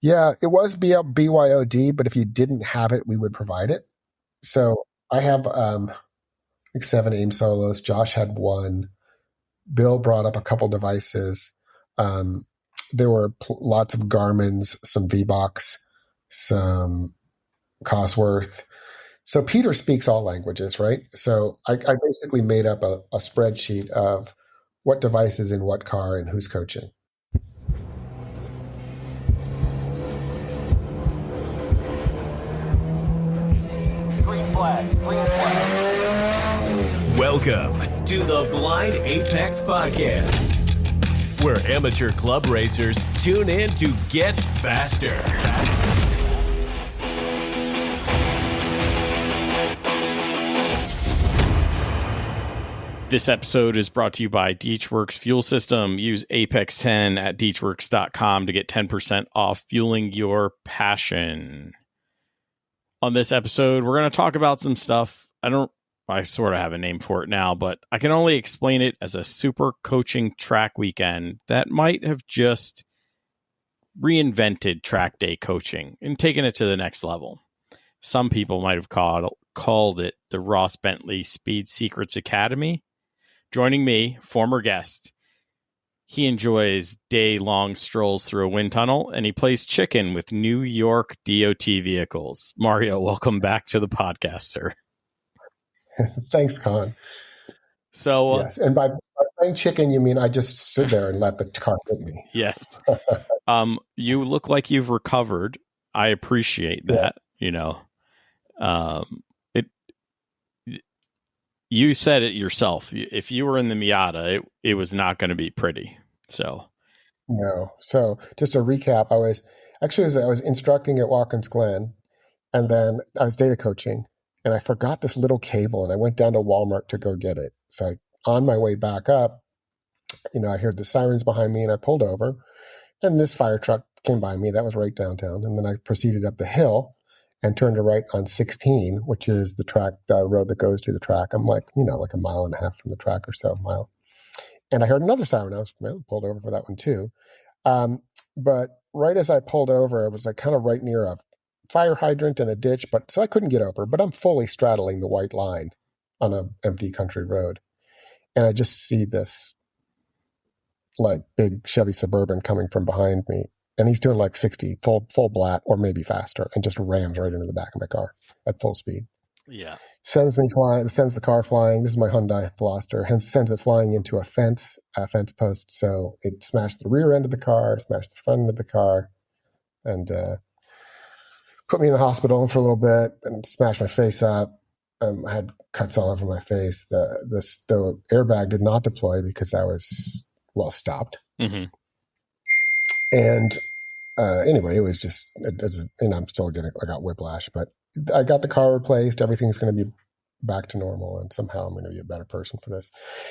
Yeah, it was BYOD, but if you didn't have it, we would provide it. So I have like 7 AIM solos. Josh had one. Bill brought up a couple devices. There were lots of Garmin's, some VBox, some Cosworth. So Peter speaks all languages, right? So I basically made up a spreadsheet of what device is in what car and who's coaching. Green flag. Welcome to the Blind Apex Podcast, where amateur club racers tune in to get faster. This episode is brought to you by DeechWorks Fuel System. Use Apex 10 at DeechWorks.com to get 10% off fueling your passion. On this episode, we're going to talk about some stuff. I sort of have a name for it now, but I can only explain it as a super coaching track weekend that might have just reinvented track day coaching and taken it to the next level. Some people might have called it the Ross Bentley Speed Secrets Academy. Joining me, former guest. He enjoys day-long strolls through a wind tunnel, and he plays chicken with New York DOT vehicles. Mario, welcome back to the podcast, sir. Thanks, Con. So, yes, and by playing chicken, you mean I just sit there and let the car hit me? Yes. You look like you've recovered. I appreciate that. Yeah. You know, you said it yourself. If you were in the Miata, it was not going to be pretty. So, no. So just to recap, I was instructing at Watkins Glen, and then I was data coaching, and I forgot this little cable, and I went down to Walmart to go get it. So on my way back up, I heard the sirens behind me, and I pulled over, and this fire truck came by me. That was right downtown, and then I proceeded up the hill and turned to right on 16, which is the road that goes to the track. I'm like a mile and a half from the track or so, a mile. And I heard another siren. I was pulled over for that one too. But right as I pulled over, it was like kind of right near a fire hydrant and a ditch, so I couldn't get over. But I'm fully straddling the white line on an empty country road. And I just see this like big Chevy Suburban coming from behind me. And he's doing like 60, full blat, or maybe faster, and just rams right into the back of my car at full speed. Yeah. Sends the car flying. This is my Hyundai Veloster. Hence sends it flying into a fence post. So it smashed the rear end of the car, smashed the front end of the car, and put me in the hospital for a little bit and smashed my face up. I had cuts all over my face. The airbag did not deploy because I was stopped. Mm-hmm. And anyway, it was just, and I'm still I got whiplash, but I got the car replaced. Everything's going to be back to normal, and somehow I'm going to be a better person for this.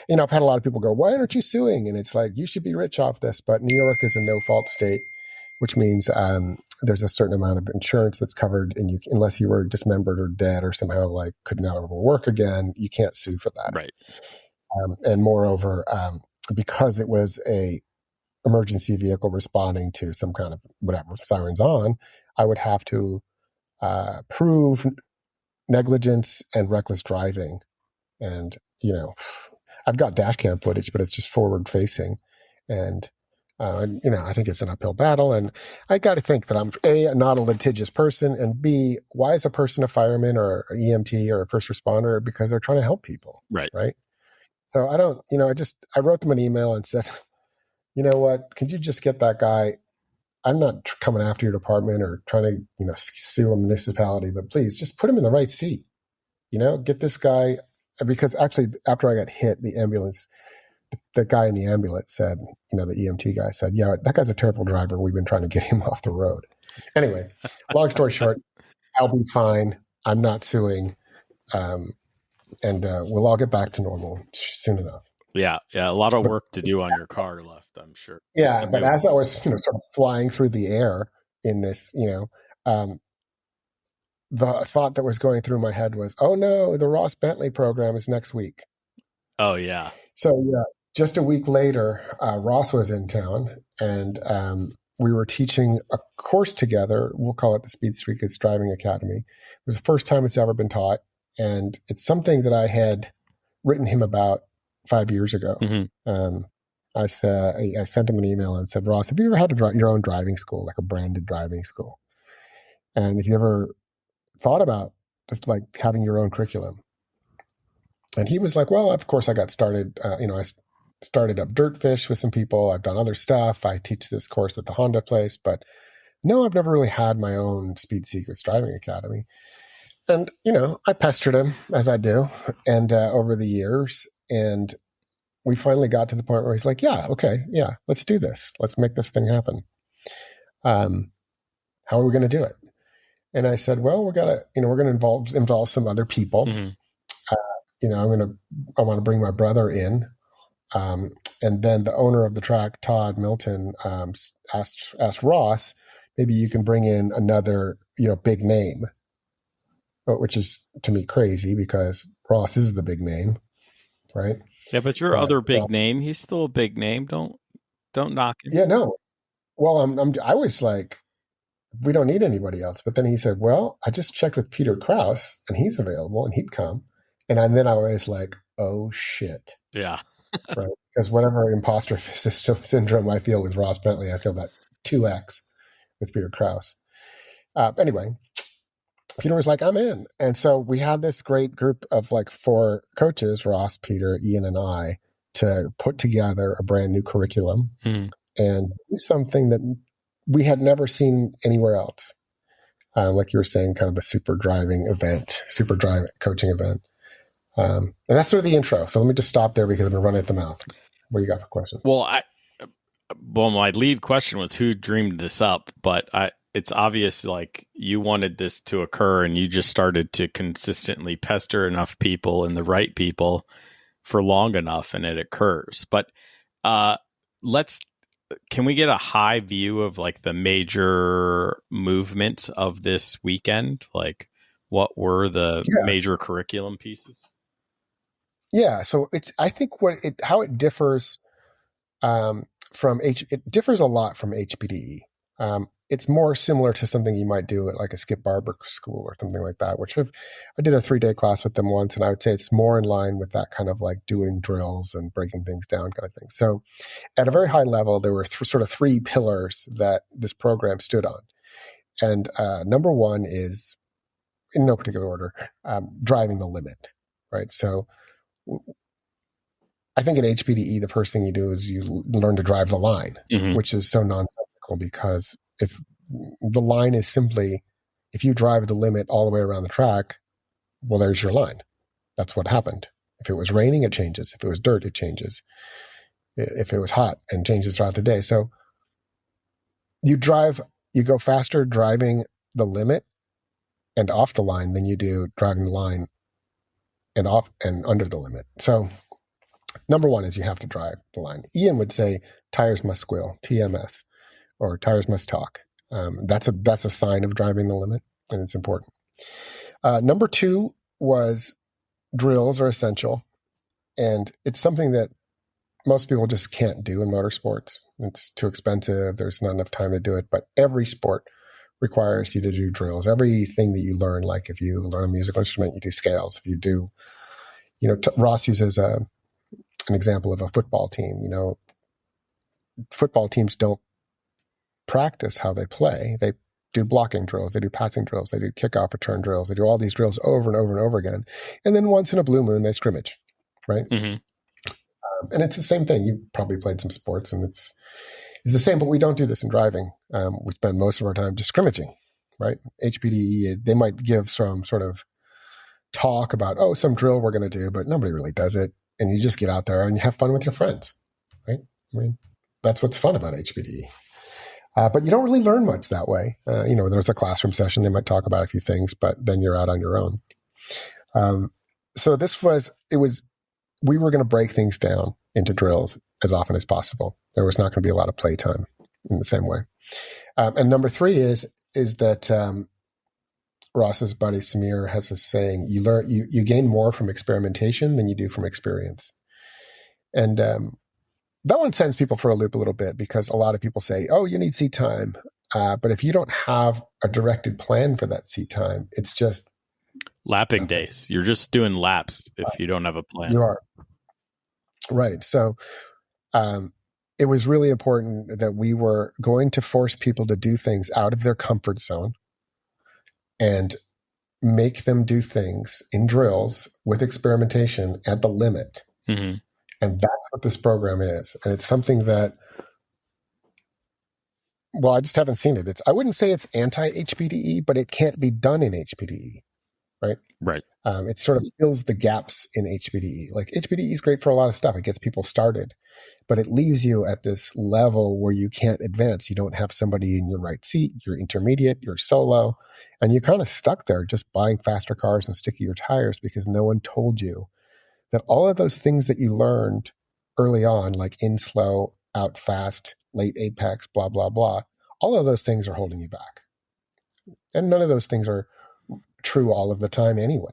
I've had a lot of people go, "Why aren't you suing?" And it's like, you should be rich off this. But New York is a no-fault state, which means there's a certain amount of insurance that's covered, and unless you were dismembered or dead or somehow like could never work again, you can't sue for that. Right. And moreover, because it was a emergency vehicle responding to some kind of whatever sirens on, I would have to prove negligence and reckless driving. And, I've got dash cam footage, but it's just forward facing. And, I think it's an uphill battle. And I got to think that I'm A, not a litigious person, and B, why is a person a fireman or an EMT or a first responder? Because they're trying to help people. Right. Right. So I don't, I wrote them an email and said, you know what, could you just get that guy? I'm not coming after your department or trying to, sue a municipality, but please just put him in the right seat. Get this guy, because actually after I got hit, the ambulance, the guy in the ambulance said, the EMT guy said, yeah, that guy's a terrible driver. We've been trying to get him off the road. Anyway, long story short, I'll be fine. I'm not suing. And we'll all get back to normal soon enough. Yeah. A lot of work to do on your car left, I'm sure. Yeah, but as I was, sort of flying through the air in this, the thought that was going through my head was, oh no, the Ross Bentley program is next week. Oh yeah. So just a week later, Ross was in town, and we were teaching a course together. We'll call it the Speed Streakers Driving Academy. It was the first time it's ever been taught. And it's something that I had written him about 5 years ago. I sent him an email and said, Ross, have you ever had your own driving school, like a branded driving school? And if you ever thought about just like having your own curriculum? And he was like, well, of course I got started. I started up Dirtfish with some people. I've done other stuff. I teach this course at the Honda place, but no, I've never really had my own Speed Secrets Driving Academy. And, I pestered him as I do. And over the years, and we finally got to the point where he's like, yeah, okay, yeah, let's do this. Let's make this thing happen. How are we going to do it? And I said, well, we're going to involve some other people. I want to bring my brother in. And then the owner of the track, Todd Milton, asked Ross, maybe you can bring in another, big name, which is to me crazy because Ross is the big name, right? Yeah, but your other big name, he's still a big name. Don't knock him. Yeah, no. Well, I was like, we don't need anybody else. But then he said, well, I just checked with Peter Krause and he's available and he'd come. And then I was like, oh shit. Yeah. Right. Because whatever imposter syndrome I feel with Ross Bentley, I feel that 2x with Peter Krause. Anyway, Peter was like, I'm in. And so we had this great group of like 4 coaches, Ross, Peter, Ian, and I, to put together a brand new curriculum and do something that we had never seen anywhere else. Like you were saying, kind of a super driving coaching event. And that's sort of the intro. So let me just stop there because I've been running at the mouth. What do you got for questions? Well, my lead question was who dreamed this up, but it's obvious like you wanted this to occur and you just started to consistently pester enough people and the right people for long enough and it occurs. But can we get a high view of like the major movements of this weekend? Like what were the major curriculum pieces? Yeah, so I think how it differs it differs a lot from HPDE. It's more similar to something you might do at like a Skip Barber school or something like that, which I did a 3-day class with them once, and I would say it's more in line with that kind of like doing drills and breaking things down kind of thing. So at a very high level, there were sort of 3 pillars that this program stood on. And number one is, in no particular order, driving the limit, right? So I think in HPDE, the first thing you do is you learn to drive the line, which is so nonsensical because if the line is simply, if you drive the limit all the way around the track, well, there's your line. That's what happened. If it was raining, it changes. If it was dirt, it changes. If it was hot, and changes throughout the day. So you go faster driving the limit and off the line than you do driving the line and off and under the limit. So number one is you have to drive the line. Ian would say tires must squeal, TMS, or tires must talk. That's a sign of driving the limit, and it's important. Number 2 was drills are essential, and it's something that most people just can't do in motorsports. It's too expensive. There's not enough time to do it, but every sport requires you to do drills. Everything that you learn, like if you learn a musical instrument, you do scales. If you do, Ross uses an example of a football team. Football teams don't practice how they play. They do blocking drills. They do passing drills. They do kickoff return drills. They do all these drills over and over and over again. And then once in a blue moon, they scrimmage, right? And it's the same thing. You probably played some sports and it's the same, but we don't do this in driving. We spend most of our time just scrimmaging, right? HPDE, they might give some sort of talk about, some drill we're going to do, but nobody really does it. And you just get out there and you have fun with your friends, right? I mean, that's what's fun about HPDE. But you don't really learn much that way. There's a classroom session. They might talk about a few things, but then you're out on your own. So we were going to break things down into drills as often as possible. There was not going to be a lot of playtime in the same way. And number 3 is that Ross's buddy Samir has this saying: you gain more from experimentation than you do from experience. And that one sends people for a loop a little bit because a lot of people say, oh, you need seat time. But if you don't have a directed plan for that seat time, it's just lapping nothing. days. You're just doing laps if you don't have a plan. You are. Right. So it was really important that we were going to force people to do things out of their comfort zone and make them do things in drills with experimentation at the limit. Mm-hmm. And that's what this program is. And it's something that, well, I just haven't seen it. I wouldn't say it's anti-HPDE, but it can't be done in HPDE, right? Right. It sort of fills the gaps in HPDE. Like HPDE is great for a lot of stuff. It gets people started, but it leaves you at this level where you can't advance. You don't have somebody in your right seat. You're intermediate, you're solo, and you're kind of stuck there just buying faster cars and stickier tires because no one told you that all of those things that you learned early on, like in slow, out fast, late apex, blah, blah, blah, all of those things are holding you back. And none of those things are true all of the time anyway.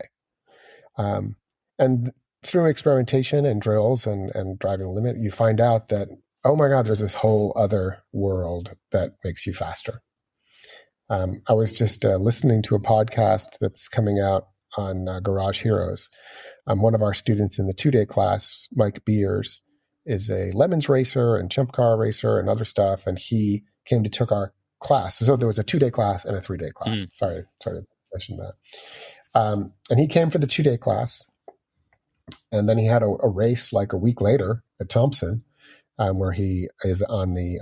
And through experimentation and drills and driving the limit, you find out that, oh my God, there's this whole other world that makes you faster. I was just listening to a podcast that's coming out on Garage Heroes. One of our students in the 2-day class, Mike Beers, is a Lemons racer and Chimp Car racer and other stuff. And he came to took our class. So there was a 2-day class and a 3-day class. Sorry to mention that. And he came for the 2-day class. And then he had a race like a week later at Thompson, where he is on the,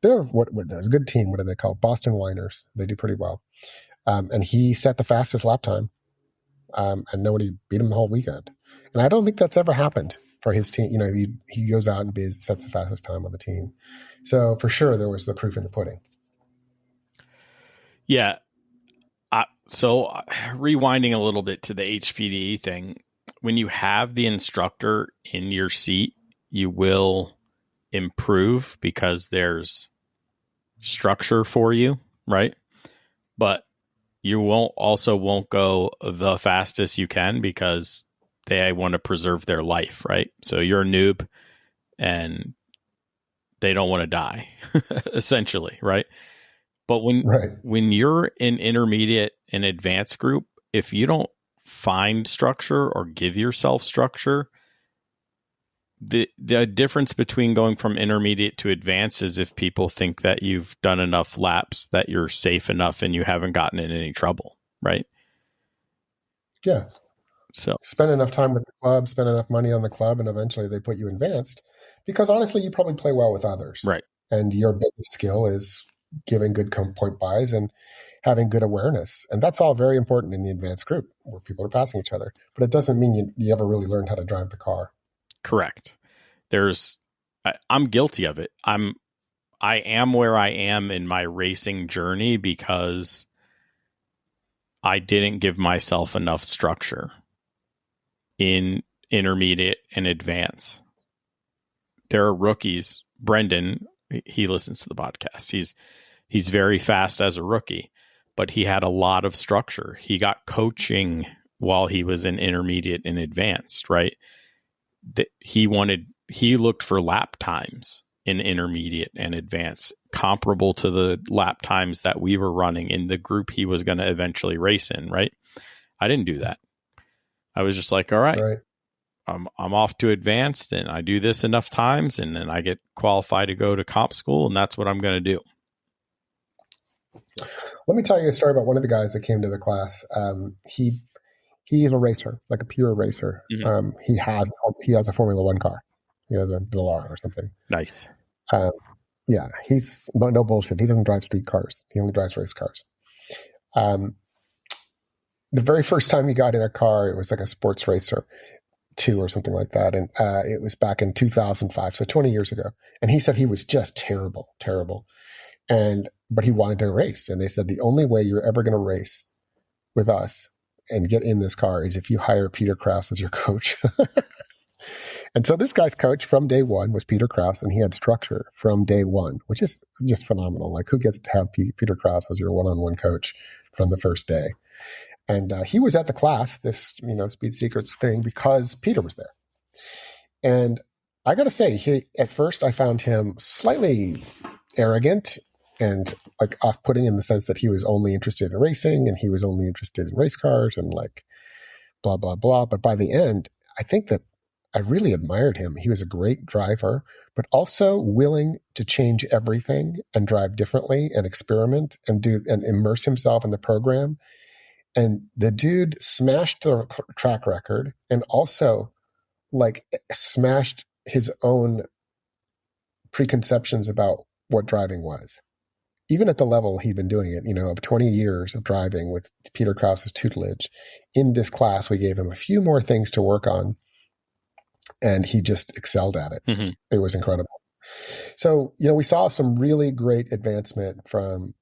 they're a good team. What do they call it? Boston Whiners. They do pretty well. And he set the fastest lap time. And nobody beat him the whole weekend. And I don't think that's ever happened for his team. You know, he goes out and sets the fastest time on the team. So for sure, there was the proof in the pudding. Yeah. So rewinding a little bit to the HPDE thing, when you have the instructor in your seat, you will improve because there's structure for you, right? But you won't go the fastest you can because they want to preserve their life, right? So you're a noob and they don't want to die, essentially, right? But when you're in intermediate and advanced group, if you don't find structure or give yourself structure, the difference between going from intermediate to advanced is if people think that you've done enough laps that you're safe enough and you haven't gotten in any trouble, right? Yeah. So spend enough time with the club, spend enough money on the club, and eventually they put you advanced because honestly, you probably play well with others. Right. And your biggest skill is giving good point buys and having good awareness. And that's all very important in the advanced group where people are passing each other. But it doesn't mean you ever really learned how to drive the car. Correct. I'm guilty of it. I am where I am in my racing journey because I didn't give myself enough structure in intermediate and advanced. There are rookies. Brendan, he listens to the podcast. He's very fast as a rookie, but he had a lot of structure. He got coaching while he was in intermediate and advanced, right? He looked for lap times in intermediate and advanced comparable to the lap times that we were running in the group he was going to eventually race in, right? I didn't do that. I was just like, all right. I'm off to advanced and I do this enough times and then I get qualified to go to comp school and that's what I'm going to do. Let me tell you a story about one of the guys that came to the class. He's a racer, like a pure racer. Mm-hmm. He has a Formula One car. He has a Velar or something. Nice. Yeah, he's no bullshit. He doesn't drive street cars. He only drives race cars. The very first time he got in a car, it was like a sports racer 2 or something like that. And it was back in 2005, so 20 years ago. And he said he was just terrible. But he wanted to race. And they said, the only way you're ever going to race with us and get in this car is if you hire Peter Krause as your coach. And so this guy's coach from day one was Peter Krause, and he had structure from day one, which is just phenomenal. Like, who gets to have Peter Krause as your one-on-one coach from the first day? And he was at the class, this Speed Secrets thing, because Peter was there. And I got to say, at first I found him slightly arrogant and like off-putting in the sense that he was only interested in racing and he was only interested in race cars and like blah, blah, blah. But by the end, I think that I really admired him. He was a great driver, but also willing to change everything and drive differently and experiment and immerse himself in the program. And the dude smashed the track record and also like smashed his own preconceptions about what driving was. Even at the level he'd been doing it, of 20 years of driving with Peter Krause's tutelage, in this class, we gave him a few more things to work on, and he just excelled at it. Mm-hmm. It was incredible. So, we saw some really great advancement from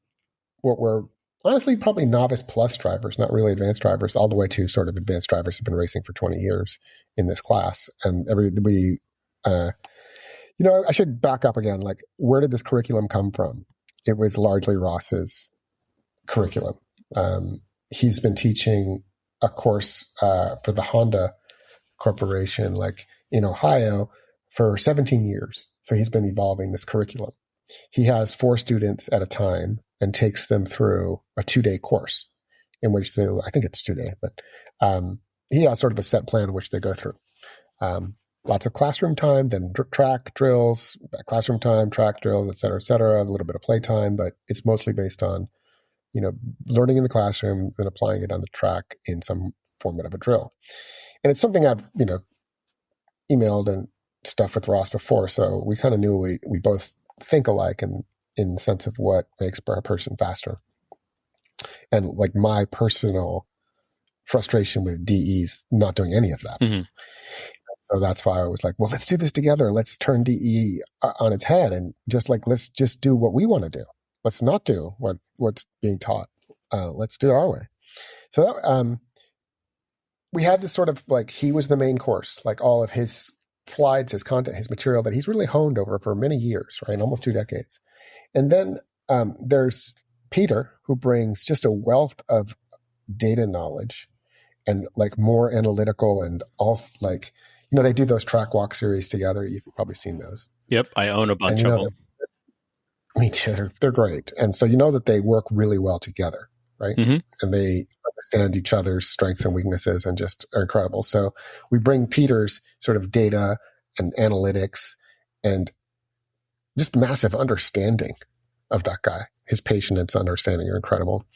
what were honestly probably novice plus drivers, not really advanced drivers, all the way to sort of advanced drivers who've been racing for 20 years in this class. And I should back up again. Like, where did this curriculum come from? It was largely Ross's curriculum. He's been teaching a course for the Honda Corporation, like in Ohio, for 17 years. So he's been evolving this curriculum. He has 4 students at a time and takes them through a 2-day course in which I think it's 2 day, but he has sort of a set plan in which they go through. Lots of classroom time, then track drills, classroom time, track drills, et cetera, a little bit of play time, but it's mostly based on, learning in the classroom and applying it on the track in some format of a drill. And it's something I've, emailed and stuff with Ross before. So we kind of knew we both think alike in the sense of what makes a person faster. And like my personal frustration with DE's not doing any of that. Mm-hmm. So that's why I was like, well, let's do this together. Let's turn DE on its head and let's just do what we want to do. Let's not do what's being taught. Let's do it our way. So that, we had this sort of like, he was the main course, like all of his slides, his content, his material that he's really honed over for many years, right? Almost 2 decades. And then there's Peter, who brings just a wealth of data knowledge and like more analytical and also like, they do those track walk series together. You've probably seen those. Yep. I own a bunch of them. Me too. They're great. And so that they work really well together, right? Mm-hmm. And they understand each other's strengths and weaknesses and just are incredible. So we bring Peter's sort of data and analytics and just massive understanding of that guy. His patience and understanding are incredible.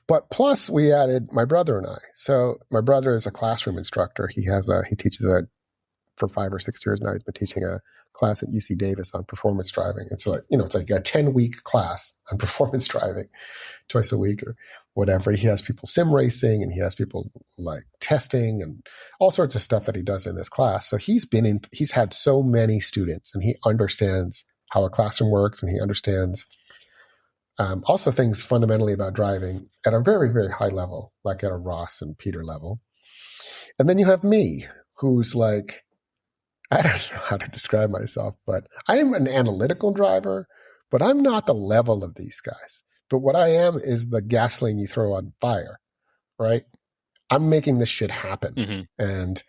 But plus we added my brother and I. So my brother is a classroom instructor. He teaches for 5 or 6 years now. He's been teaching a class at UC Davis on performance driving. It's like, it's like a 10-week class on performance driving twice a week or whatever. He has people sim racing and he has people like testing and all sorts of stuff that he does in this class. So he's had so many students and he understands how a classroom works and he understands also things fundamentally about driving at a very, very high level, like at a Ross and Peter level. And then you have me, who's like, I don't know how to describe myself, but I am an analytical driver, but I'm not the level of these guys. But what I am is the gasoline you throw on fire, right? I'm making this shit happen. Mm-hmm. And,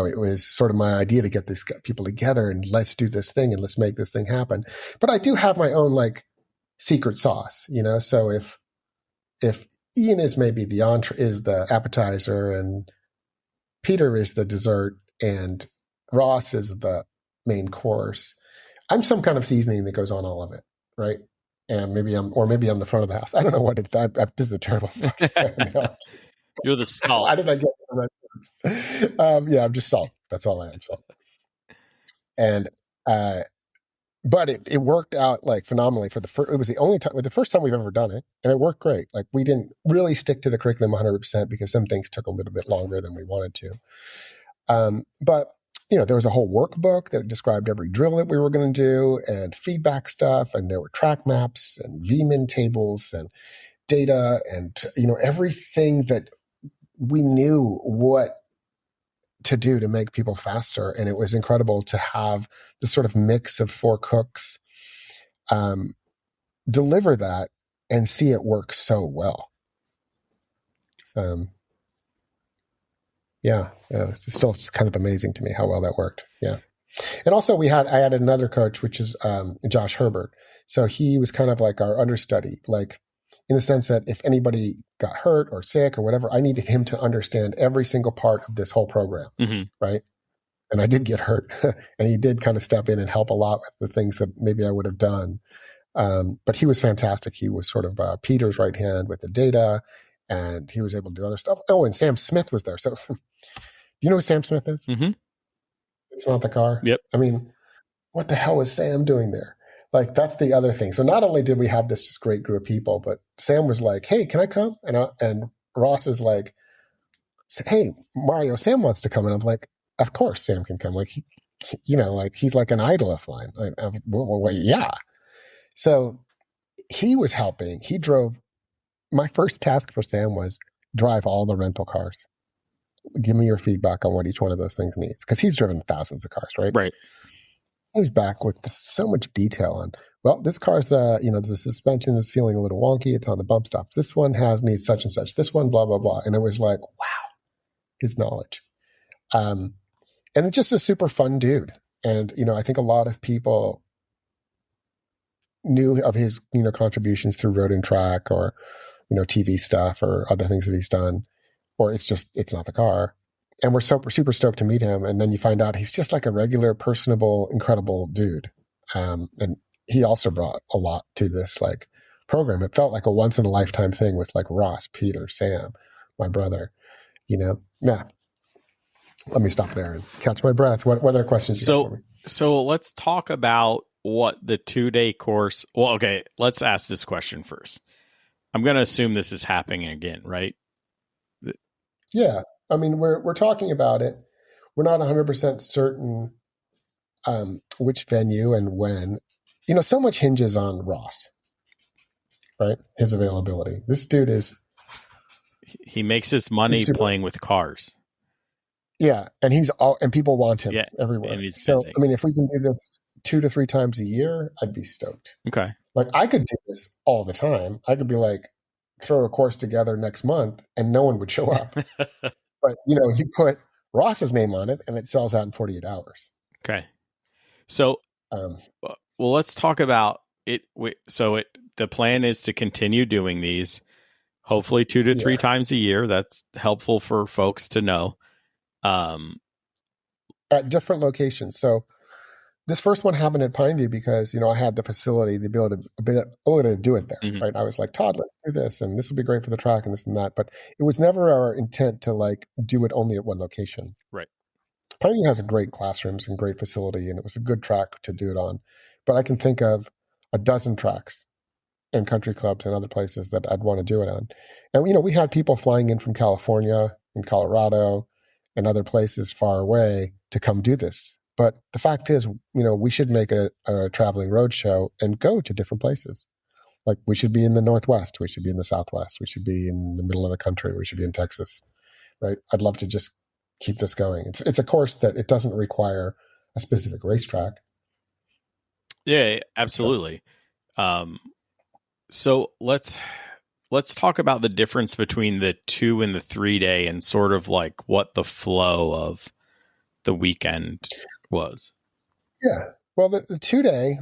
it was sort of my idea to get these people together and let's do this thing and let's make this thing happen. But I do have my own like secret sauce, so if Ian is maybe is the appetizer and Peter is the dessert and Ross is the main course, I'm some kind of seasoning that goes on all of it, right? And maybe I'm the front of the house. I don't know what this is a terrible You're the salt. Why did I get the restaurants? Yeah, I'm just salt. That's all I am, salt. And but it worked out like phenomenally it was the first time we've ever done it, and it worked great. Like we didn't really stick to the curriculum 100% because some things took a little bit longer than we wanted to. But there was a whole workbook that described every drill that we were going to do and feedback stuff, and there were track maps and VMIN tables and data and everything that we knew what to do to make people faster. And it was incredible to have this sort of mix of 4 cooks deliver that and see it work so well. Yeah. It's still kind of amazing to me how well that worked. Yeah. And also I added another coach, which is Josh Herbert. So he was kind of like our understudy, like in the sense that if anybody got hurt or sick or whatever, I needed him to understand every single part of this whole program, right? And I did get hurt, and he did kind of step in and help a lot with the things that maybe I would have done. But he was fantastic. He was sort of Peter's right hand with the data, and he was able to do other stuff. Oh, and Sam Smith was there. So do you know who Sam Smith is? Mm-hmm. It's not the car. Yep. I mean, what the hell was Sam doing there? Like, that's the other thing. So not only did we have this just great group of people, but Sam was like, hey, can I come? And Ross is like, hey, Mario, Sam wants to come. And I'm like, of course Sam can come. Like, he's like an idol of mine. Yeah. So he was helping. He drove. My first task for Sam was drive all the rental cars. Give me your feedback on what each one of those things needs. Because he's driven thousands of cars, right? Right. He was back with so much detail on, well, this car's, the suspension is feeling a little wonky. It's on the bump stop. This one needs such and such. This one, blah, blah, blah. And it was like, wow, his knowledge. And it's just a super fun dude. And, I think a lot of people knew of his, contributions through Road and Track or, TV stuff or other things that he's done, or it's not the car. And we're super stoked to meet him. And then you find out he's just like a regular, personable, incredible dude. And he also brought a lot to this like program. It felt like a once in a lifetime thing with like Ross, Peter, Sam, my brother, Yeah. Let me stop there and catch my breath. What other questions you got for me? So let's talk about what the 2-day course. Well, okay, let's ask this question first. I'm going to assume this is happening again, right? Yeah. I mean, we're talking about it. We're not 100% certain which venue and when. So much hinges on Ross, right? His availability. This dude he makes his money playing with cars. Yeah, and and people want him everywhere. And he's busy. So, I mean, if we can do this 2 to 3 times a year, I'd be stoked. Okay. Like, I could do this all the time. I could be like, throw a course together next month, and no one would show up. But, you put Ross's name on it, and it sells out in 48 hours. Okay. So, well, let's talk about it. So the plan is to continue doing these, hopefully 2 to 3 times a year. That's helpful for folks to know. At different locations. So this first one happened at Pineview because, I had the facility, the ability to do it there, right? I was like, Todd, let's do this, and this would be great for the track and this and that. But it was never our intent to like do it only at one location. Right. Pineview has a great classrooms and great facility, and it was a good track to do it on. But I can think of a dozen tracks and country clubs and other places that I'd want to do it on. And, we had people flying in from California and Colorado and other places far away to come do this. But the fact is, we should make a traveling road show and go to different places. Like, we should be in the Northwest. We should be in the Southwest. We should be in the middle of the country. We should be in Texas, right? I'd love to just keep this going. It's a course that it doesn't require a specific racetrack. Yeah, absolutely. So let's talk about the difference between the 2 and the 3-day and sort of like what the flow of the weekend was. Yeah. Well, the 2-day,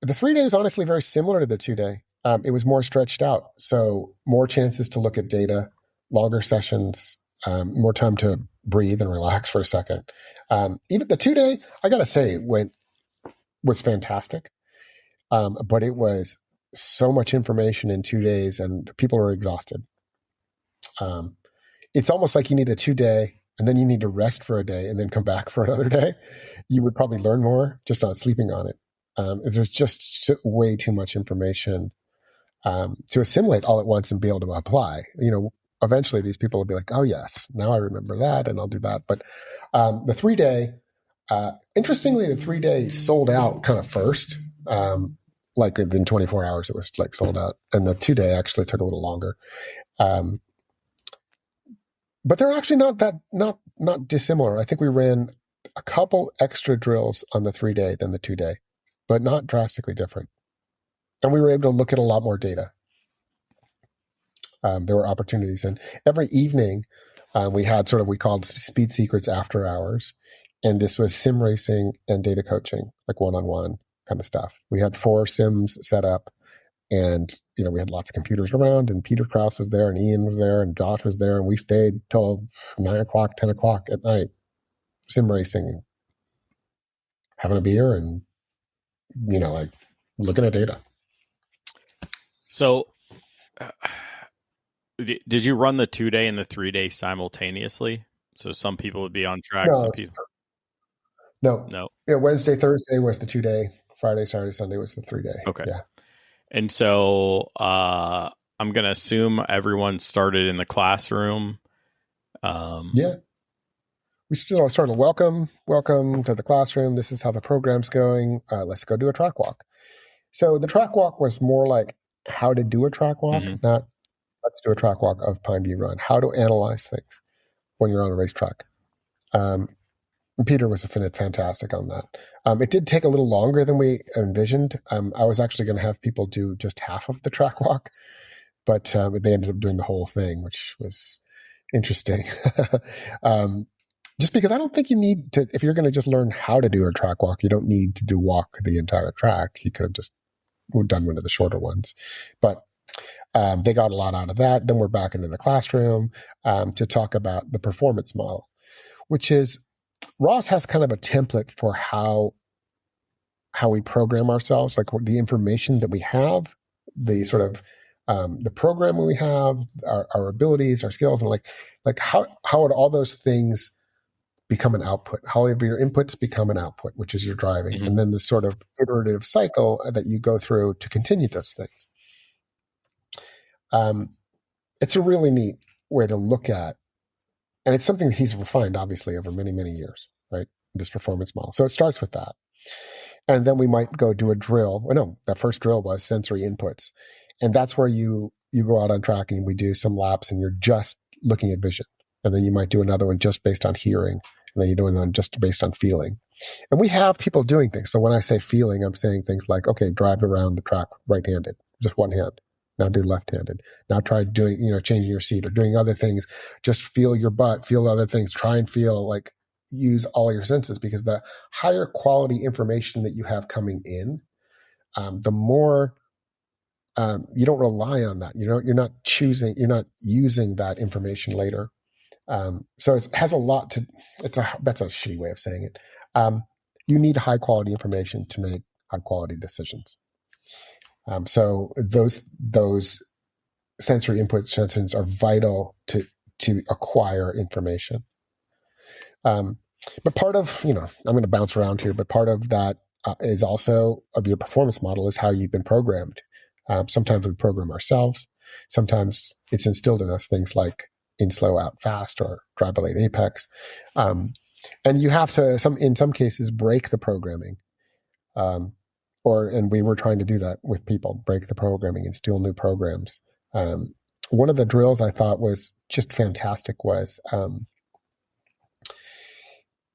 the 3-day was honestly very similar to the 2-day. It was more stretched out. So more chances to look at data, longer sessions, more time to breathe and relax for a second. Even the 2-day, I got to say, was fantastic. But it was so much information in 2 days and people are exhausted. It's almost like you need a 2-day and then you need to rest for a day and then come back for another day. You would probably learn more just on sleeping on it. There's just way too much information to assimilate all at once and be able to apply. Eventually these people will be like, oh yes, now I remember that and I'll do that. But the 3-day, interestingly, the 3-day sold out kind of first. Like within 24 hours, it was like sold out. And the 2-day actually took a little longer. But they're actually not dissimilar. I think we ran a couple extra drills on the 3-day than the 2-day, but not drastically different. And we were able to look at a lot more data. There were opportunities. And every evening, We had we called Speed Secrets After Hours. And this was sim racing and data coaching, like one-on-one kind of stuff. We had 4 sims set up, and we had lots of computers around, and Peter Krause was there, and Ian was there, and Josh was there, and we stayed till 9 o'clock, 10 o'clock at night, sim racing, having a beer, and like looking at data. So, did you run the 2-day and the 3-day simultaneously? So some people would be on track, No, some people. No. Yeah, Wednesday, Thursday was the 2-day. Friday, Saturday, Sunday was the 3-day. Okay. Yeah. And so I'm going to assume everyone started in the classroom. Yeah. We started, welcome to the classroom. This is how the program's going. Let's go do a track walk. So the track walk was more like how to do a track walk, not let's do a track walk of Pine View Run. How to analyze things when you're on a racetrack. Peter was fantastic on that. It did take a little longer than we envisioned. I was actually going to have people do just half of the track walk, but they ended up doing the whole thing, which was interesting. Just because I don't think you need to, if you're going to just learn how to do a track walk, you don't need to walk the entire track. You could have just done one of the shorter ones. But they got a lot out of that. Then we're back into the classroom to talk about the performance model, which is, Ross has kind of a template for how we program ourselves, like the information that we have, the sort of the program we have, our abilities, our skills, and like how would all those things become an output? How would your inputs become an output, which is your driving, and then this sort of iterative cycle that you go through to continue those things. It's a really neat way to look at. And it's something that he's refined, obviously, over many, many years, right? This performance model. So it starts with that. And then we might go do a drill. Well, no, that first drill was sensory inputs. And that's where you go out on track and we do some laps and you're just looking at vision. And then you might do another one just based on hearing. And then you do another one just based on feeling. And we have people doing things. So when I say feeling, I'm saying things like, okay, drive around the track right-handed, just one hand. Now do left-handed. Now try doing, changing your seat or doing other things. Just feel your butt, feel other things. Try and feel like use all your senses, because the higher quality information that you have coming in, the more you don't rely on that. You're not using that information later. So it has a lot to. That's a shitty way of saying it. You need high quality information to make high quality decisions. So those sensory input sessions are vital to acquire information. But part of, I'm going to bounce around here, but part of that is also of your performance model is how you've been programmed. Sometimes we program ourselves. Sometimes it's instilled in us things like in slow out fast or drive a late apex. And you have to, in some cases, break the programming. And we were trying to do that with people, break the programming, instill new programs. One of the drills I thought was just fantastic was,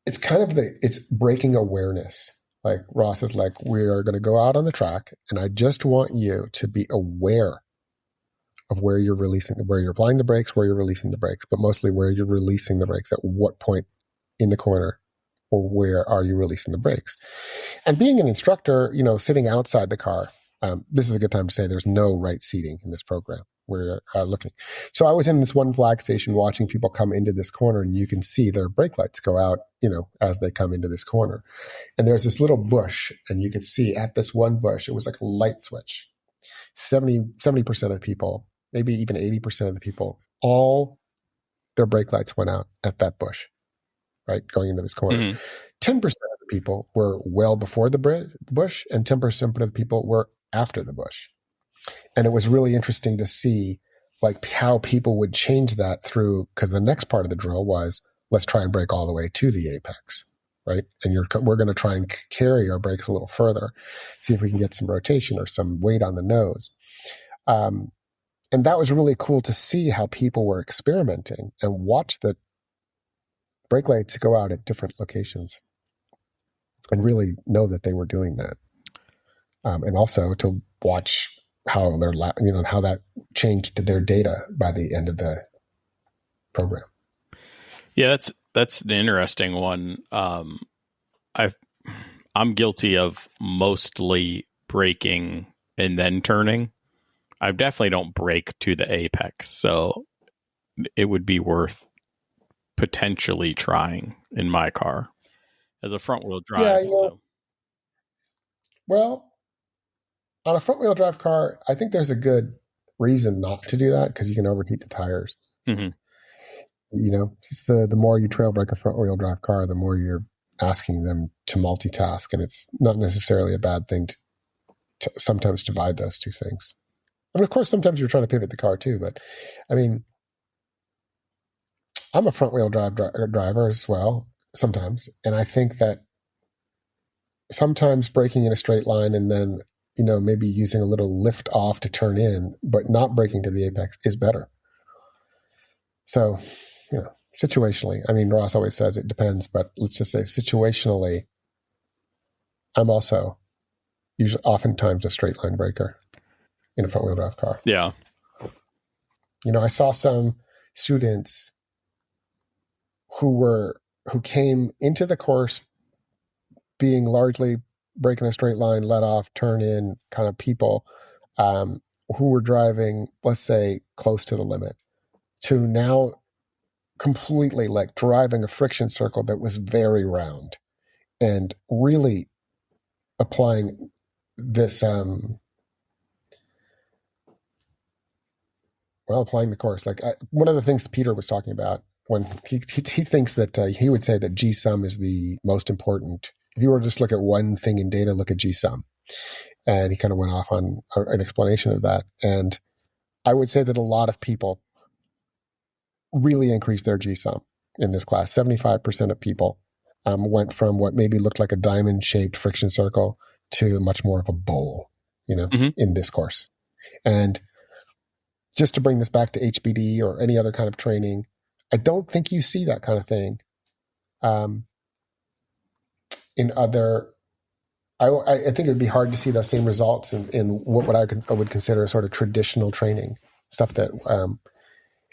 it's breaking awareness. Like Ross is like, we are going to go out on the track and I just want you to be aware of where you're applying the brakes, where you're releasing the brakes, but mostly where you're releasing the brakes, at what point in the corner or where are you releasing the brakes. And being an instructor, sitting outside the car, this is a good time to say there's no right seating in this program. We're looking. So I was in this one flag station watching people come into this corner, and you can see their brake lights go out, as they come into this corner. And there's this little bush, and you could see at this one bush, it was like a light switch. 70% of the people, maybe even 80% of the people, all their brake lights went out at that bush, right, going into this corner. 10% of the people were well before the bush, and 10% of the people were after the bush. And it was really interesting to see like how people would change that through, because the next part of the drill was, let's try and brake all the way to the apex, right? And we're going to try and carry our brakes a little further, see if we can get some rotation or some weight on the nose. And that was really cool to see how people were experimenting and watch the brake lights go out at different locations and really know that they were doing that. And also to watch how how that changed their data by the end of the program. Yeah, that's an interesting one. I'm guilty of mostly braking and then turning. I definitely don't brake to the apex, so it would be worth potentially trying in my car as a front wheel Yeah, drive. So well, on a front wheel drive car, I think there's a good reason not to do that because you can overheat the tires. Mhm. Just the more you trail brake a front wheel drive car, the more you're asking them to multitask, and it's not necessarily a bad thing to sometimes divide those two things. I mean, of course, sometimes you're trying to pivot the car too, but I mean, I'm a front wheel drive driver as well sometimes, and I think that sometimes braking in a straight line and then maybe using a little lift off to turn in, but not braking to the apex is better. So, situationally, I mean, Ross always says it depends, but let's just say situationally, I'm also oftentimes a straight line braker in a front wheel drive car. yeah, I saw some students who came into the course being largely breaking a straight line, let off, turn in kind of people who were driving, let's say, close to the limit, to now completely like driving a friction circle that was very round and really applying this applying the course. Like one of the things Peter was talking about when he thinks that he would say that G sum is the most important. If you were to just look at one thing in data, look at G sum. And he kind of went off on an explanation of that. And I would say that a lot of people really increased their G sum in this class. 75% of people went from what maybe looked like a diamond shaped friction circle to much more of a bowl, in this course. And just to bring this back to HPDE or any other kind of training, I don't think you see that kind of thing in other. I think it'd be hard to see those same results in what I would consider sort of traditional training stuff that,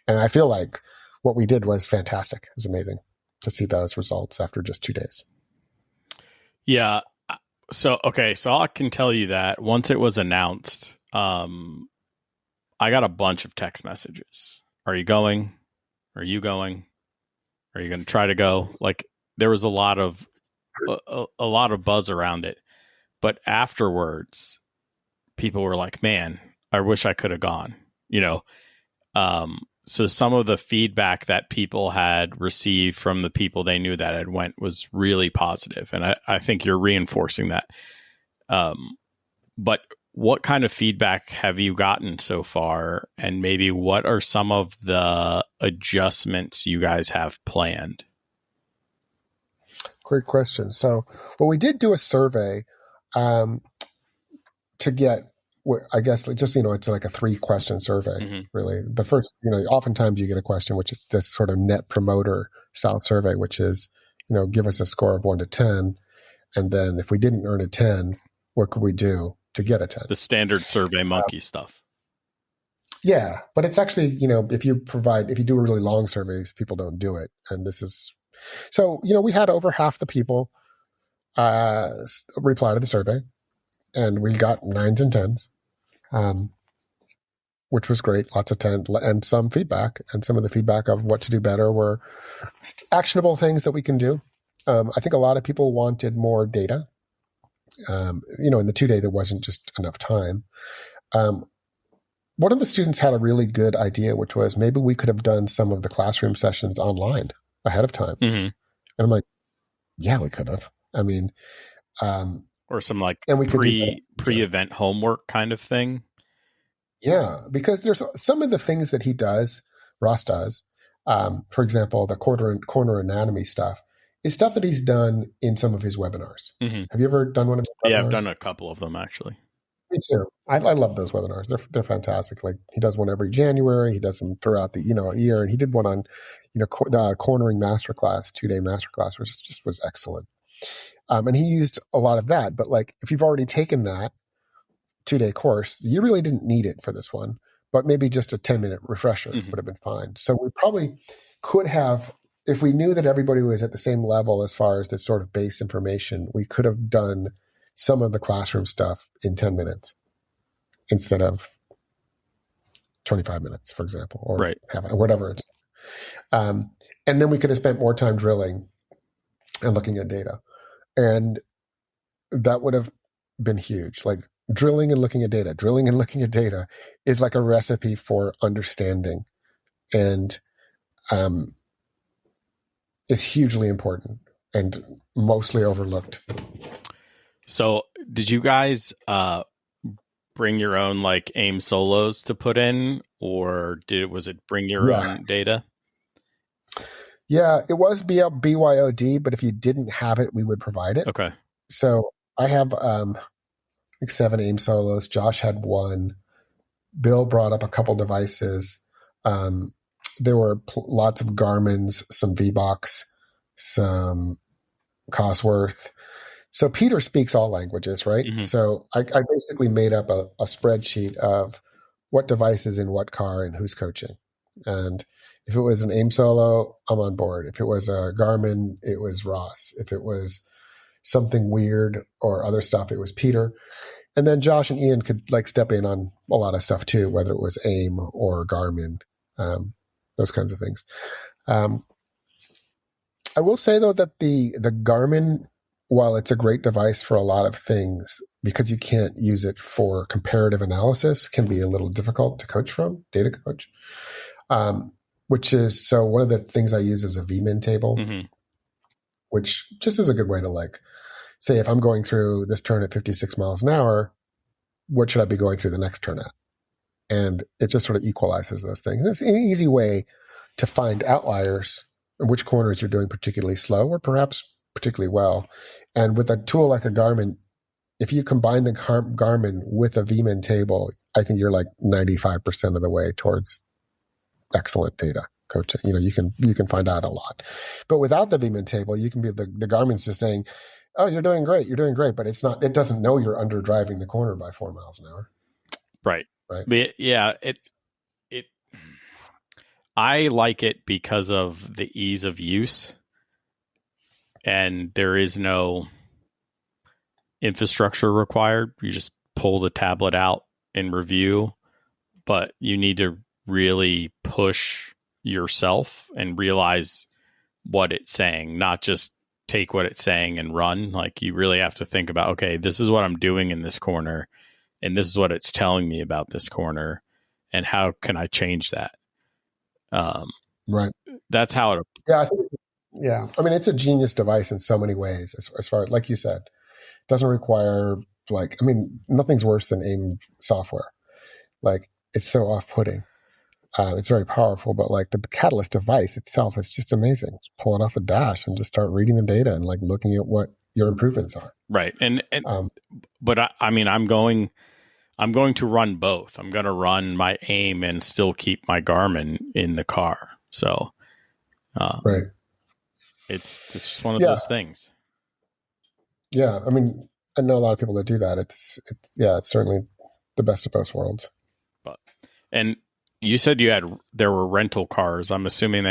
and I feel like what we did was fantastic. It was amazing to see those results after just 2 days. yeah. So I can tell you that once it was announced, I got a bunch of text messages. Are you going? Are you going? Are you going to try to go? Like there was a lot of buzz around it. But afterwards, people were like, man, I wish I could have gone, So some of the feedback that people had received from the people they knew that had went was really positive. And I think you're reinforcing that. But what kind of feedback have you gotten so far? And maybe what are some of the adjustments you guys have planned? Great question. So, we did do a survey to get, I guess, just, it's like a 3-question survey, really. The first, oftentimes you get a question, which is this sort of net promoter style survey, which is, give us a score of 1 to 10. And then if we didn't earn a 10, what could we do to get a 10? The standard Survey Monkey stuff. Yeah. But it's actually, if you do a really long survey, people don't do it. And this is, so, we had over half the people reply to the survey, and we got 9s and 10s, which was great. Lots of 10 and some feedback, and some of the feedback of what to do better were actionable things that we can do. I think a lot of people wanted more data. In the 2-day, there wasn't just enough time. One of the students had a really good idea, which was maybe we could have done some of the classroom sessions online ahead of time. And I'm like, yeah, we could have. I mean, or some like and we pre-event homework kind of thing. Yeah, because there's some of the things that Ross does, for example, the corner anatomy stuff, is stuff that he's done in some of his webinars. Have you ever done one of his webinars? Yeah, I've done a couple of them actually. Me too. I love those webinars. They're fantastic. Like he does one every January. He does them throughout the year, and he did one on the cornering masterclass, 2-day masterclass, which just was excellent. And he used a lot of that. But like if you've already taken that 2-day course, you really didn't need it for this one. But maybe just a 10-minute refresher would have been fine. So we probably could have if we knew that everybody was at the same level as far as this sort of base information, we could have done some of the classroom stuff in 10 minutes instead of 25 minutes, for example, or Right. or whatever it's. And then we could have spent more time drilling and looking at data. And that would have been huge. Like drilling and looking at data is like a recipe for understanding, and is hugely important and mostly overlooked. So did you guys bring your own like AIM solos to put in, or was it bring your own data? Yeah, it was BYOD, but if you didn't have it, we would provide it. Okay. So I have like 7 AIM solos. Josh had 1. Bill brought up a couple devices. There were lots of Garmin's, some VBox, some Cosworth. So Peter speaks all languages, right? Mm-hmm. So I basically made up a spreadsheet of what device is in what car and who's coaching. And if it was an AIM solo, I'm on board. If it was a Garmin, it was Ross. If it was something weird or other stuff, it was Peter. And then Josh and Ian could like step in on a lot of stuff too, whether it was AIM or Garmin, those kinds of things. I will say though that the Garmin, while it's a great device for a lot of things, because you can't use it for comparative analysis, can be a little difficult to coach from, data coach. Which is, so one of the things I use is a VMIN table, mm-hmm. which just is a good way to like, say if I'm going through this turn at 56 miles an hour, what should I be going through the next turn at? And it just sort of equalizes those things. It's an easy way to find outliers and which corners you're doing particularly slow or perhaps particularly well. And with a tool like a Garmin, if you combine the Garmin with a VMIN table, I think you're like 95% of the way towards excellent data coaching. You can find out a lot. But without the VMIN table, you can be the Garmin's just saying, "Oh, you're doing great, but it's not. It doesn't know you're under driving the corner by 4 miles an hour." Right. Right. But yeah. I like it because of the ease of use, and there is no infrastructure required. You just pull the tablet out and review, but you need to really push yourself and realize what it's saying, not just take what it's saying and run. Like you really have to think about, okay, this is what I'm doing in this corner, and this is what it's telling me about this corner, and how can I change that? Right. That's how it. Yeah. I mean, it's a genius device in so many ways. As far as, like you said, it doesn't require nothing's worse than AIM software. Like it's so off-putting. It's very powerful, but like the Catalyst device itself is just amazing. Just pull it off a dash and just start reading the data and like looking at what your improvements are. Right. But I'm going to run both. I'm going to run my AIM and still keep my Garmin in the car. So, right. It's just one of those things. Yeah. I mean, I know a lot of people that do that. It's certainly the best of both worlds. And you said there were rental cars. I'm assuming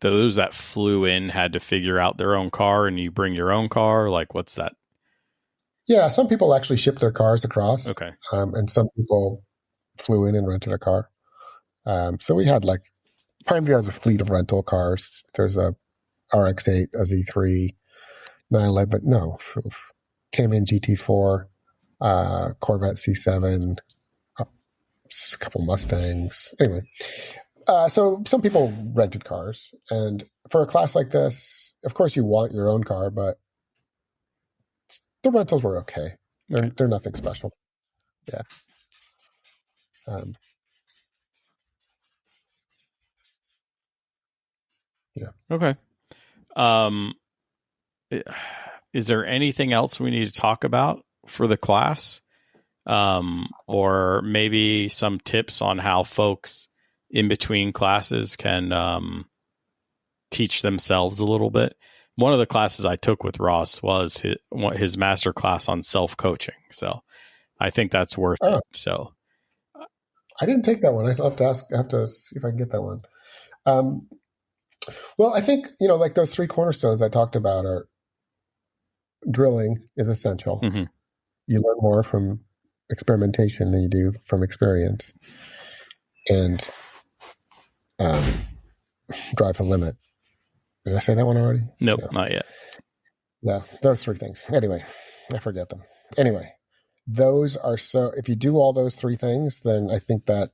those that flew in had to figure out their own car, and you bring your own car. Like, what's that? Yeah, some people actually shipped their cars across. Okay. And some people flew in and rented a car. So we had like Pineview has a fleet of rental cars. There's a RX-8, a Z3, 911, but no, Cayman GT4, Corvette C7, a couple Mustangs. Anyway, so some people rented cars, and for a class like this, of course you want your own car, but the rentals were okay. They're nothing special. Yeah. Yeah. Okay. Is there anything else we need to talk about for the class? Or maybe some tips on how folks in between classes can teach themselves a little bit? One of the classes I took with Ross was his master class on self-coaching. So I think that's worth it. So I didn't take that one. I have to see if I can get that one. Well, I think, like those three cornerstones I talked about are drilling is essential. Mm-hmm. You learn more from experimentation than you do from experience. And drive the limit. Did I say that one already? Nope, No. not yet. Yeah, those three things. Anyway, I forget them. Anyway, those are if you do all those three things, then I think that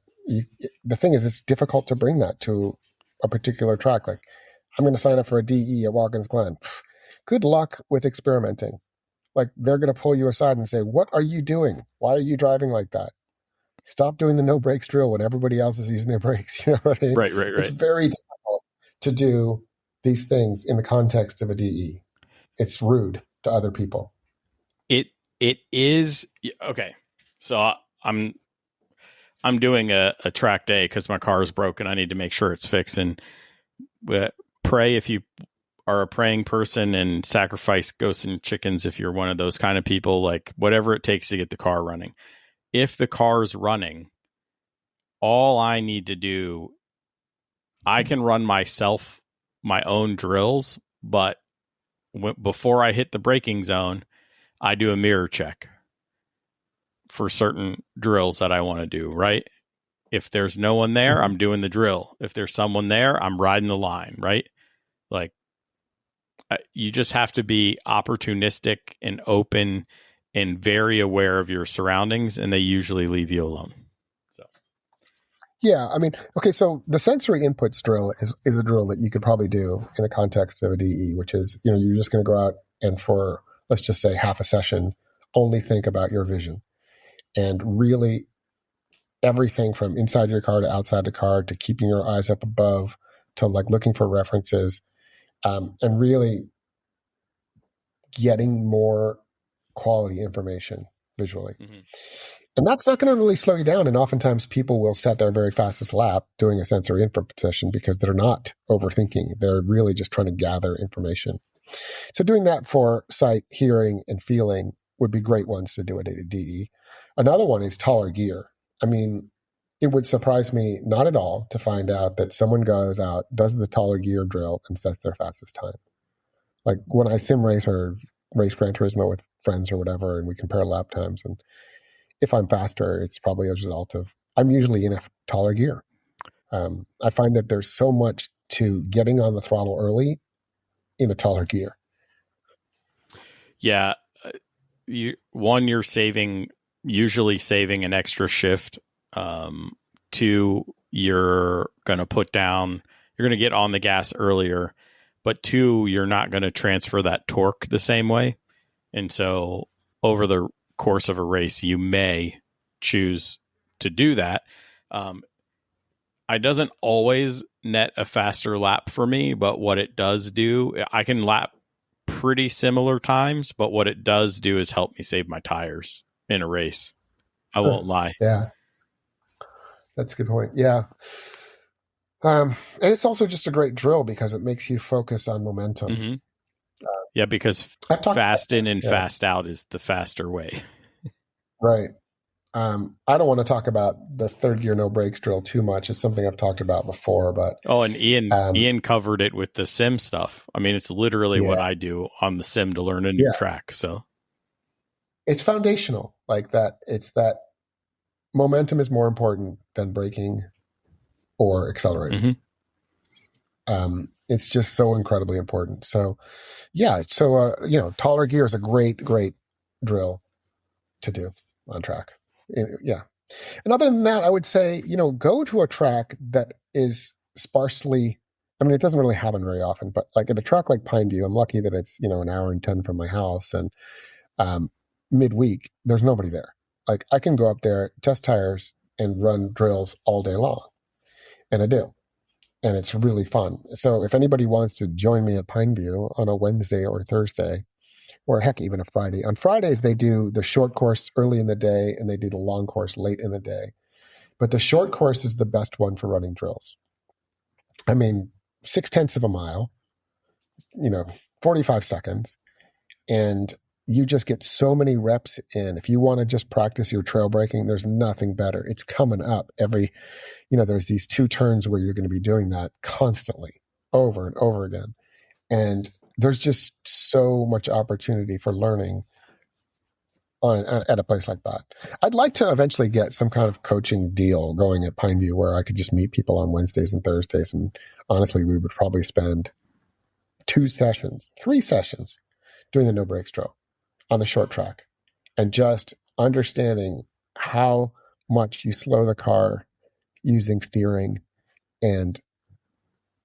the thing is, it's difficult to bring that to a particular track. Like, I'm going to sign up for a DE at Watkins Glen. Good luck with experimenting. Like, they're going to pull you aside and say, what are you doing? Why are you driving like that? Stop doing the no brakes drill when everybody else is using their brakes. You know what I mean? Right. It's very difficult to do these things in the context of a DE. It's rude to other people. It is okay. So I'm doing a track day because my car is broken. I need to make sure it's fixed. And pray if you are a praying person, and sacrifice ghosts and chickens if you're one of those kind of people. Like, whatever it takes to get the car running. If the car's running, all I need to do, I can run myself my own drills, but before I hit the braking zone, I do a mirror check for certain drills that I want to do, right? If there's no one there, I'm doing the drill. If there's someone there, I'm riding the line, right? Like, you just have to be opportunistic and open and very aware of your surroundings, and they usually leave you alone. So, yeah, I mean, okay, so the sensory inputs drill is a drill that you could probably do in the context of a DE, which is, you're just going to go out and for, let's just say, half a session, only think about your vision. And really everything from inside your car to outside the car to keeping your eyes up above to like looking for references, and really getting more quality information visually. Mm-hmm. And that's not going to really slow you down. And oftentimes people will set their very fastest lap doing a sensory input session because they're not overthinking. They're really just trying to gather information. So doing that for sight, hearing, and feeling would be great ones to do at a DE. Another one is taller gear. I mean, it would surprise me not at all to find out that someone goes out, does the taller gear drill, and sets their fastest time. Like when I sim race or race Gran Turismo with friends or whatever, and we compare lap times, and if I'm faster, it's probably a result of I'm usually in a taller gear. I find that there's so much to getting on the throttle early in a taller gear. Yeah, you're usually saving an extra shift. Two, you're going to get on the gas earlier, but two, you're not going to transfer that torque the same way. And so over the course of a race, you may choose to do that. It doesn't always net a faster lap for me, but what it does do, I can lap pretty similar times, but what it does do is help me save my tires in a race. I won't lie. Yeah. That's a good point. Yeah. And it's also just a great drill because it makes you focus on momentum. Mm-hmm. Yeah, because fast in and fast out is the faster way. Right. I don't want to talk about the third gear no brakes drill too much. It's something I've talked about before, but and Ian covered it with the sim stuff. I mean, it's literally what I do on the sim to learn a new track. So it's foundational like that. It's that momentum is more important than braking or accelerating. Mm-hmm. It's just so incredibly important. So yeah. So, taller gear is a great drill to do on track. Yeah. And other than that, I would say, go to a track that is sparsely, I mean, it doesn't really happen very often, but like at a track like Pineview, I'm lucky that it's, an hour and 10 from my house, and midweek, there's nobody there. Like I can go up there, test tires, and run drills all day long. And I do. And it's really fun. So if anybody wants to join me at Pineview on a Wednesday or Thursday, or heck, even a Friday. On Fridays, they do the short course early in the day and they do the long course late in the day. But the short course is the best one for running drills. I mean, 0.6 of a mile, 45 seconds. And you just get so many reps in. If you want to just practice your trail braking, there's nothing better. It's coming up there's these 2 turns where you're going to be doing that constantly. over and over again. And there's just so much opportunity for learning at a place like that. I'd like to eventually get some kind of coaching deal going at Pineview where I could just meet people on Wednesdays and Thursdays. And honestly, we would probably spend 3 sessions doing the no brakes drill on the short track and just understanding how much you slow the car using steering and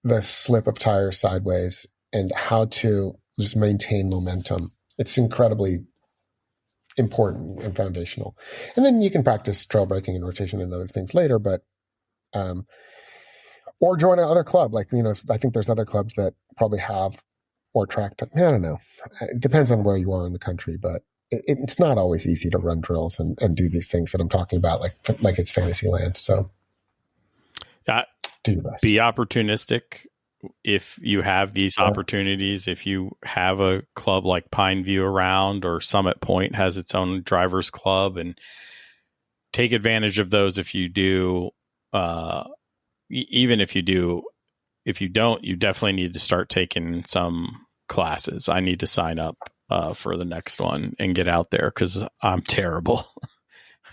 the slip of tires sideways and how to just maintain momentum. It's incredibly important and foundational. And then you can practice trail braking and rotation and other things later, but or join another club. Like, I think there's other clubs that probably have more track. I don't know. It depends on where you are in the country, but it's not always easy to run drills and do these things that I'm talking about, like it's fantasy land. So do your best. Be opportunistic if you have these opportunities. If you have a club like Pineview around, or Summit Point has its own drivers club, and take advantage of those. If you do, even if you do, if you don't, you definitely need to start taking some classes. I need to sign up for the next one and get out there because I'm terrible.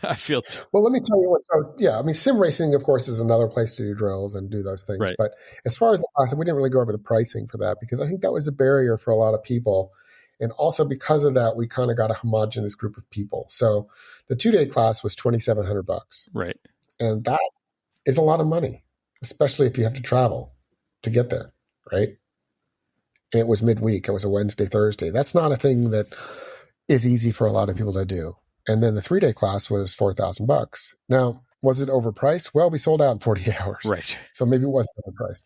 I feel well, let me tell you what. So yeah, I mean, sim racing, of course, is another place to do drills and do those things. Right. But as far as the class, we didn't really go over the pricing for that because I think that was a barrier for a lot of people. And also because of that, we kind of got a homogenous group of people. So the 2-day class was $2,700. Right. And that is a lot of money, especially if you have to travel to get there. Right. And it was midweek. It was a Wednesday, Thursday. That's not a thing that is easy for a lot of people to do. And then the 3-day class was $4,000. Now, was it overpriced? Well, we sold out in 48 hours. Right. So maybe it wasn't overpriced.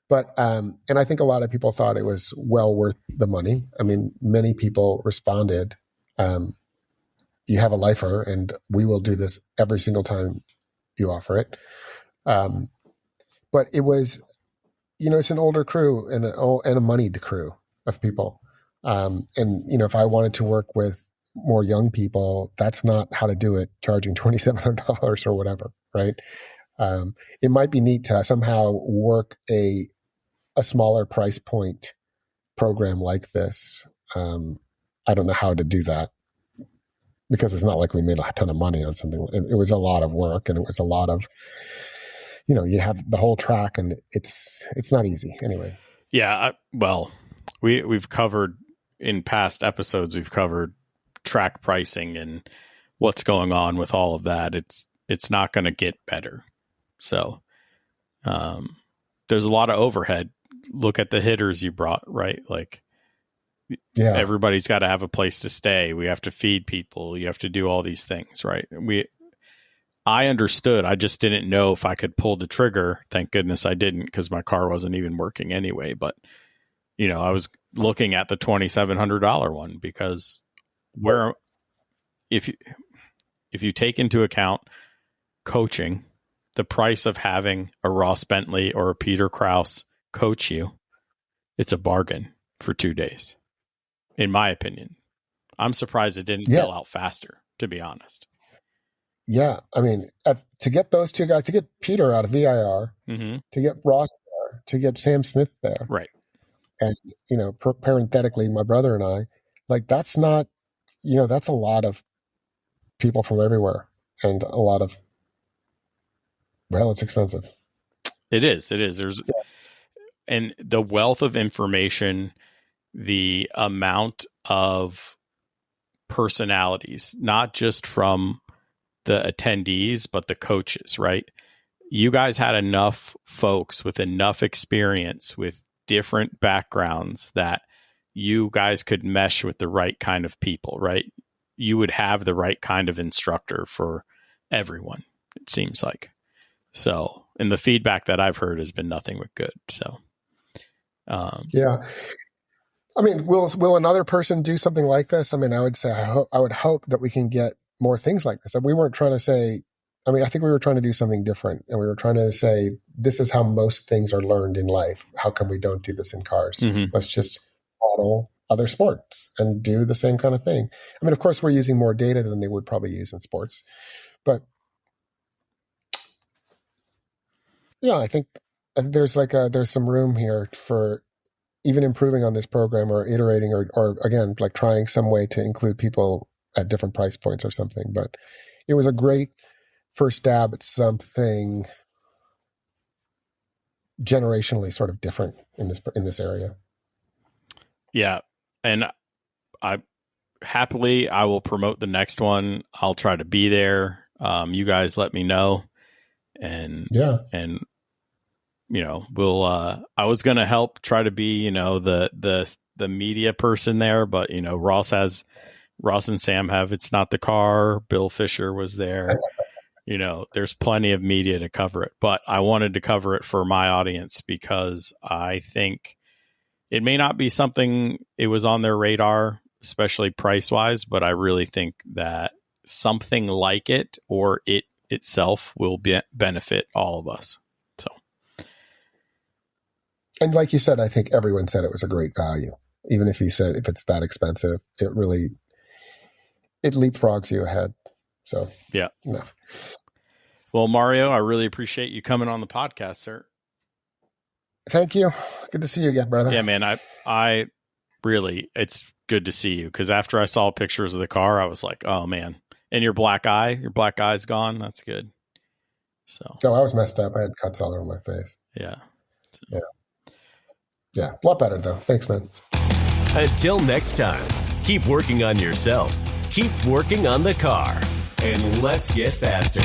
But, and I think a lot of people thought it was well worth the money. I mean, many people responded, you have a lifer and we will do this every single time you offer it. But it was, it's an older crew and a moneyed crew of people. And, if I wanted to work with more young people, that's not how to do it, charging $2,700 or whatever, right? It might be neat to somehow work a smaller price point program like this. I don't know how to do that because it's not like we made a ton of money on something. It was a lot of work and it was a lot of, you have the whole track and it's not easy anyway. Yeah. We've covered in past episodes, we've covered track pricing and what's going on with all of that. It's not going to get better. So there's a lot of overhead. Look at the hitters you brought, right? Like, yeah, everybody's got to have a place to stay. We have to feed people. You have to do all these things, right? I understood. I just didn't know if I could pull the trigger. Thank goodness I didn't, because my car wasn't even working anyway. But I was looking at the $2,700 one because if you take into account coaching, the price of having a Ross Bentley or a Peter Krause coach you, it's a bargain for 2 days, in my opinion. I'm surprised it didn't sell out faster, to be honest. Yeah, I mean, to get those two guys, to get Peter out of VIR, to get Ross there, to get Sam Smith there, right? And parenthetically, my brother and I, like, that's not, that's a lot of people from everywhere, and a lot of, it's expensive. It is. And the wealth of information, the amount of personalities, not just from the attendees, but the coaches, right? You guys had enough folks with enough experience, with different backgrounds, that you guys could mesh with the right kind of people, right? You would have the right kind of instructor for everyone, it seems like. So, and the feedback that I've heard has been nothing but good. So, yeah. I mean, will another person do something like this? I mean, I would say, I would hope that we can get more things like this. We weren't trying to say, I think we were trying to do something different, and we were trying to say, this is how most things are learned in life. How come we don't do this in cars? Mm-hmm. Let's just model other sports and do the same kind of thing. I mean, of course, we're using more data than they would probably use in sports, but yeah, I think there's there's some room here for even improving on this program or iterating or again, like trying some way to include people at different price points or something. But it was a great first stab at something generationally sort of different in this area. Yeah. And I will promote the next one. I'll try to be there. You guys let me know. And we'll I was gonna help try to be, the media person there, but Ross and Sam have It's Not the Car. Bill Fisher was there. There's plenty of media to cover it, but I wanted to cover it for my audience because I think it may not be something it was on their radar, especially price wise, but I really think that something like it or it itself will benefit all of us. So, and like you said, I think everyone said it was a great value. Even if you said if it's that expensive, it leapfrogs you ahead. So yeah. No. Well, Mario, I really appreciate you coming on the podcast, sir. Thank you. Good to see you again, brother. Yeah, man. I really, it's good to see you because after I saw pictures of the car, I was like, oh man. And your black eye's gone. That's good. So. Oh, I was messed up. I had cuts all over my face. Yeah. So. Yeah. A lot better though. Thanks, man. Until next time, keep working on yourself, keep working on the car, and let's get faster.